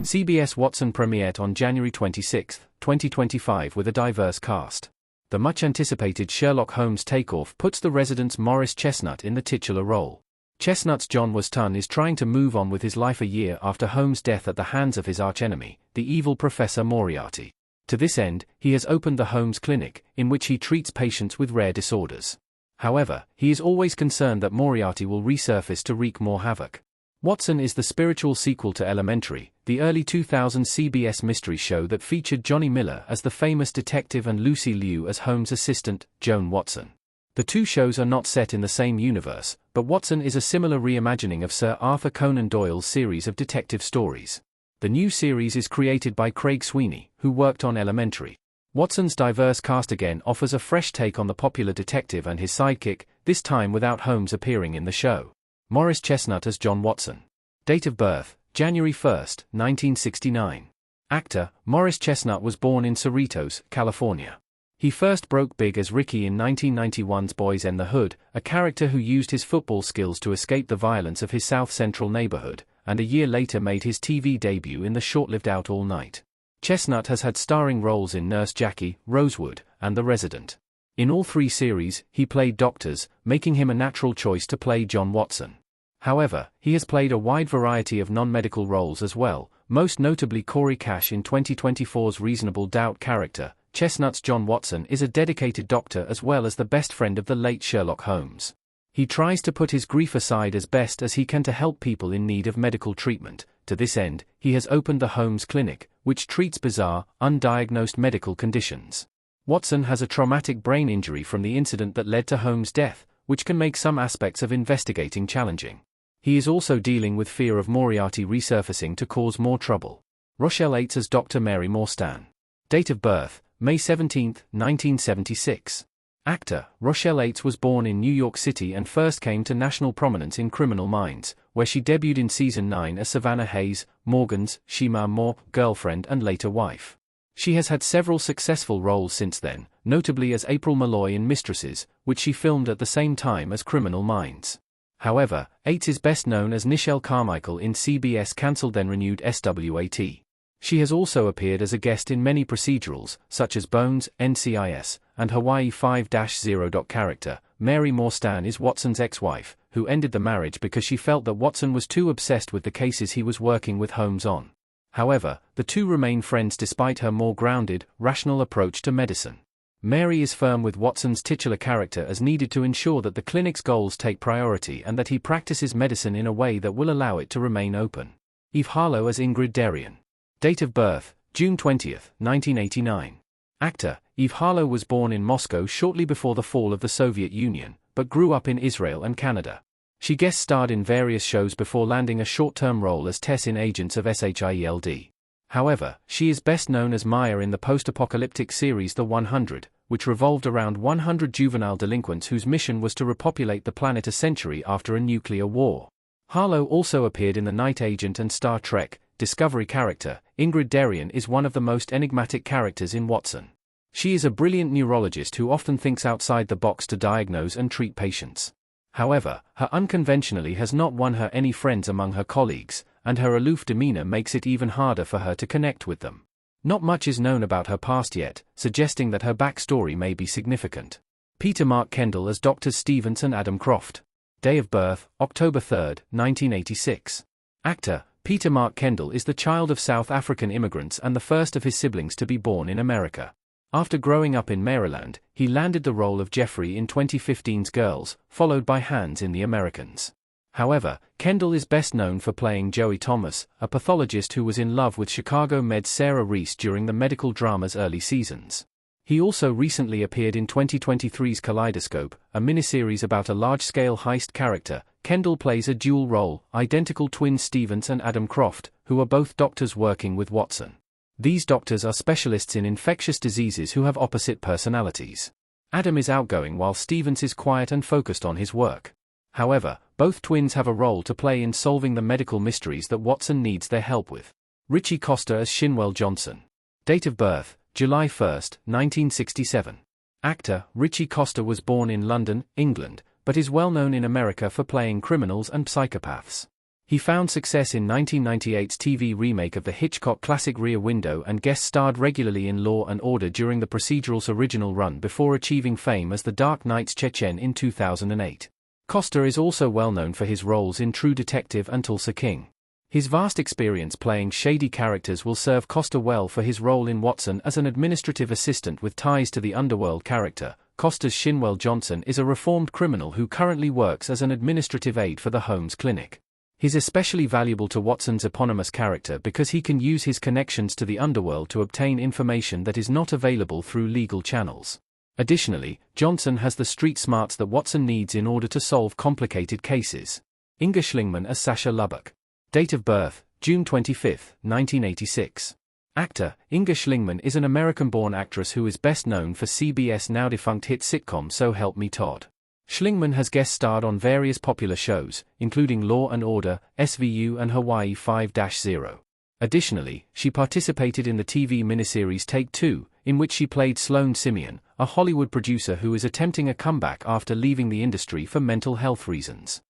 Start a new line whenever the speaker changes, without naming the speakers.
CBS Watson premiered on January 26, 2025 with a diverse cast. The much-anticipated Sherlock Holmes takeoff puts the Resident's Morris Chestnut in the titular role. Chestnut's John Watson is trying to move on with his life a year after Holmes' death at the hands of his archenemy, the evil Professor Moriarty. To this end, he has opened the Holmes Clinic, in which he treats patients with rare disorders. However, he is always concerned that Moriarty will resurface to wreak more havoc. Watson is the spiritual sequel to Elementary, the early 2000s CBS mystery show that featured Johnny Miller as the famous detective and Lucy Liu as Holmes' assistant, Joan Watson. The two shows are not set in the same universe, but Watson is a similar reimagining of Sir Arthur Conan Doyle's series of detective stories. The new series is created by Craig Sweeney, who worked on Elementary. Watson's diverse cast again offers a fresh take on the popular detective and his sidekick, this time without Holmes appearing in the show. Morris Chestnut as John Watson. Date of birth, January 1, 1969. Actor, Morris Chestnut was born in Cerritos, California. He first broke big as Ricky in 1991's Boys in the Hood, a character who used his football skills to escape the violence of his South Central neighborhood, and a year later made his TV debut in the short-lived Out All Night. Chestnut has had starring roles in Nurse Jackie, Rosewood, and The Resident. In all three series, he played doctors, making him a natural choice to play John Watson. However, he has played a wide variety of non-medical roles as well, most notably Corey Cash in 2024's Reasonable Doubt character. Chestnut's John Watson is a dedicated doctor as well as the best friend of the late Sherlock Holmes. He tries to put his grief aside as best as he can to help people in need of medical treatment. To this end, he has opened the Holmes Clinic, which treats bizarre, undiagnosed medical conditions. Watson has a traumatic brain injury from the incident that led to Holmes' death, which can make some aspects of investigating challenging. He is also dealing with fear of Moriarty resurfacing to cause more trouble. Rochelle Aites as Dr. Mary Morstan. Date of birth, May 17, 1976. Actor, Rochelle Aites was born in New York City and first came to national prominence in Criminal Minds, where she debuted in Season 9 as Savannah Hayes, Morgan's Shima Moore girlfriend and later wife. She has had several successful roles since then, notably as April Malloy in Mistresses, which she filmed at the same time as Criminal Minds. However, Aites is best known as Nichelle Carmichael in CBS cancelled then renewed SWAT. She has also appeared as a guest in many procedurals, such as Bones, NCIS, and Hawaii 5-0. Character, Mary Morstan is Watson's ex-wife, who ended the marriage because she felt that Watson was too obsessed with the cases he was working with Holmes on. However, the two remain friends despite her more grounded, rational approach to medicine. Mary is firm with Watson's titular character as needed to ensure that the clinic's goals take priority and that he practices medicine in a way that will allow it to remain open. Eve Harlow as Ingrid Darien. Date of birth, June 20, 1989. Actor, Eve Harlow was born in Moscow shortly before the fall of the Soviet Union, but grew up in Israel and Canada. She guest starred in various shows before landing a short-term role as Tess in Agents of SHIELD. However, she is best known as Maya in the post-apocalyptic series The 100, which revolved around 100 juvenile delinquents whose mission was to repopulate the planet a century after a nuclear war. Harlow also appeared in The Night Agent and Star Trek Discovery character. Ingrid Darien is one of the most enigmatic characters in Watson. She is a brilliant neurologist who often thinks outside the box to diagnose and treat patients. However, her unconventionally has not won her any friends among her colleagues, and her aloof demeanor makes it even harder for her to connect with them. Not much is known about her past yet, suggesting that her backstory may be significant. Peter Mark Kendall as Drs. Stevens and Adam Croft. Day of birth, October 3, 1986. Actor, Peter Mark Kendall is the child of South African immigrants and the first of his siblings to be born in America. After growing up in Maryland, he landed the role of Jeffrey in 2015's Girls, followed by Hans in The Americans. However, Kendall is best known for playing Joey Thomas, a pathologist who was in love with Chicago Med's Sarah Reese during the medical drama's early seasons. He also recently appeared in 2023's Kaleidoscope, a miniseries about a large-scale heist character. Kendall plays a dual role, identical twins Stevens and Adam Croft, who are both doctors working with Watson. These doctors are specialists in infectious diseases who have opposite personalities. Adam is outgoing while Stevens is quiet and focused on his work. However, both twins have a role to play in solving the medical mysteries that Watson needs their help with. Richie Coster as Shinwell Johnson. Date of birth, July 1, 1967. Actor, Richie Coster was born in London, England, but is well known in America for playing criminals and psychopaths. He found success in 1998's TV remake of the Hitchcock classic Rear Window and guest-starred regularly in Law and Order during the procedural's original run before achieving fame as the Dark Knight's Chechen in 2008. Costa is also well known for his roles in True Detective and Tulsa King. His vast experience playing shady characters will serve Costa well for his role in Watson as an administrative assistant with ties to the underworld character. Costa's Shinwell Johnson is a reformed criminal who currently works as an administrative aide for the Holmes Clinic. He's especially valuable to Watson's eponymous character because he can use his connections to the underworld to obtain information that is not available through legal channels. Additionally, Johnson has the street smarts that Watson needs in order to solve complicated cases. Inga Schlingmann as Sasha Lubbock. Date of birth, June 25, 1986. Actor, Inga Schlingmann is an American-born actress who is best known for CBS now-defunct hit sitcom So Help Me Todd. Schlingmann has guest-starred on various popular shows, including Law and Order, SVU and Hawaii 5-0. Additionally, she participated in the TV miniseries Take Two, in which she played Sloane Simeon, a Hollywood producer who is attempting a comeback after leaving the industry for mental health reasons.